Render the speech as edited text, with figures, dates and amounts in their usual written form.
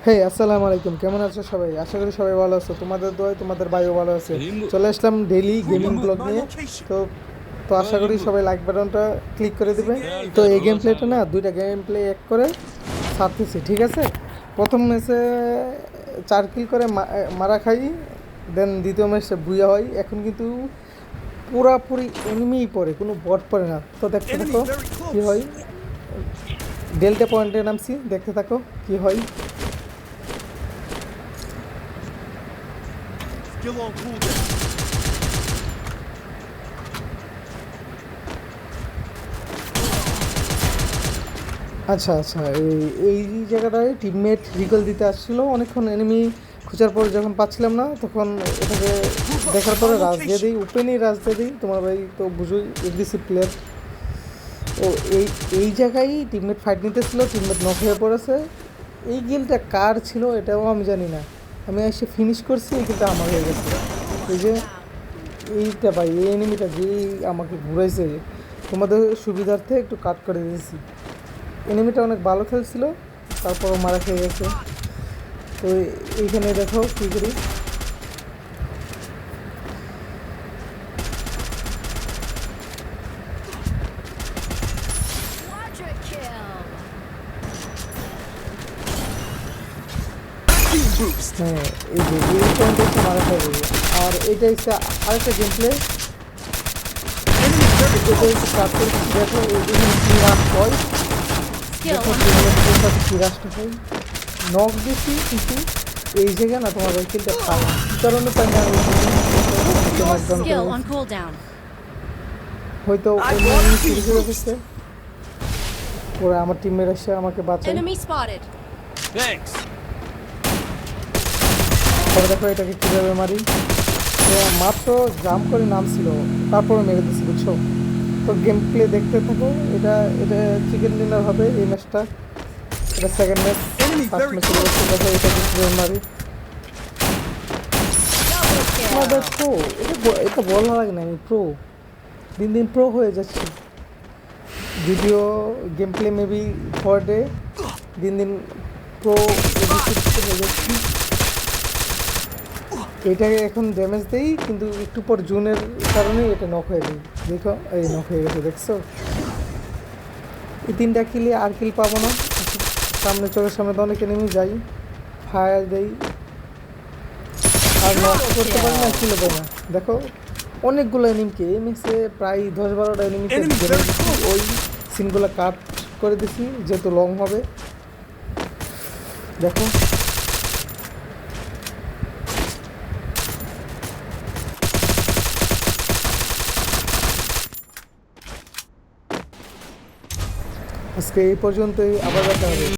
হেই আসসালামু আলাইকুম, কেমন আছো সবাই? আশা করি সবাই ভালো আছো। তোমাদের দোয়ায় তোমাদের ভাইও ভালো আছে। চলে আসলাম ডেইলি গেমিং ব্লগ নিয়ে। তো তো আশা করি সবাই লাইক বাটনটা ক্লিক করে দিবে। তো এই গেম প্লেটা না, দুইটা গেম প্লে এক করে ছাড়তেছি, ঠিক আছে? প্রথম ম্যাচে 4 কিল করে মারা খাই, দেন দ্বিতীয় ম্যাচে বুইয়া হয়। এখন কিন্তু পুরাপুরি এনিমিই পড়ে, কোনো বট পড়ে না। তো দেখতে থাকো কী হয়। ডেল্টা পয়েন্টে নামছি, দেখতে থাকো কী হয়। আচ্ছা আচ্ছা, এই জায়গাটায় টিমমেট রিকল দিতে আসছিলো অনেকক্ষণ। এনিমি খোঁজার পর যখন পাচ্ছিলাম না, তখন এটাকে দেখার পরে রাজ দিয়ে দিই, ওপেনই রাজ দিয়ে দিই। তোমার ভাই তো বুঝোই, এগ্রেসিভ প্লেয়ার। ও এই এই জায়গায় টিমমেট ফাইট নিতেছিল, টিমমেট নক হয়ে পড়েছে। এই গেমটা কার ছিল এটাও আমি জানি না। আমি এসে ফিনিশ করছি, এই গেমটা আমার হয়ে গেছে। এই যে এইটা ভাই, এই এনিমিটা যেই আমাকে ঘুরাইছে, তোমাদের সুবিধার্থে একটু কাট করে দিয়েছি। এনিমিটা অনেক ভালো খেলছিল, তারপরও মারা খেয়ে গেছে। তো এইখানে দেখো কী করি। Quadra kill. হ্যাঁ, এই যে এই পয়েন্টে হচ্ছে মারা খেয়ে যাবে। আর এটা হচ্ছে আরেকটা গেম প্লে। এটা হচ্ছে কাট করে দেখো, এখানে কী রাশ হয়। Skill দেখো on টিমের সাথে কী রাশটা হয়। নক দিছি, কিন্তু এই জায়গায় না তোমার কিলটা পাই না। কী কারণে পাই না আমি একদম skill on cooldown. হয়তো অন্য এনিমি শুরু করে ফেলছে। ওরা আমার টিমের এসে আমাকে বাঁচায়। Enemy spotted. Thanks. পরে দেখো এটাকে কীভাবে মারি। তো মাত্র জাম্প করে নামছিল, তারপরে মেরে দিচ্ছি, বুঝছো? তো গেম প্লে দেখতে থাকো। এটা এটা চিকেন ডিনার হবে এই ম্যাচটা। এটা সেকেন্ড ম্যাচ। ফার্স্ট ম্যাচের অবস্থা দেখো, এটাকে কীভাবে মারি। Double আমাদের kill. প্রো, এটা বলা লাগে না, আমি প্রো। দিন দিন প্রো হয়ে যাচ্ছি। Video game play maybe for day, দিন দিন প্রো হয়ে যাচ্ছি। এটাকে এখন ড্যামেজ দেই, কিন্তু একটু পর জুনের কারণে এটা নক হয়ে যায়। দেখো এই নক হয়ে গেছে, দেখছো? এই 3টা কিলে আর কিল পাবো না। সামনে চোখের সামনে তো অনেকে নেমে যাই, ফায়ার দেই, আর নক করতে পারি না, কিলো পাই না। দেখো অনেকগুলো এনিমিকে, এই ম্যাচে প্রায় 10-12টা এনিমিকে ওই সিনগুলো কাট করে দিছি, যেহেতু লং হবে। দেখো আজকে এই পর্যন্তই, আবার দেখা হবে।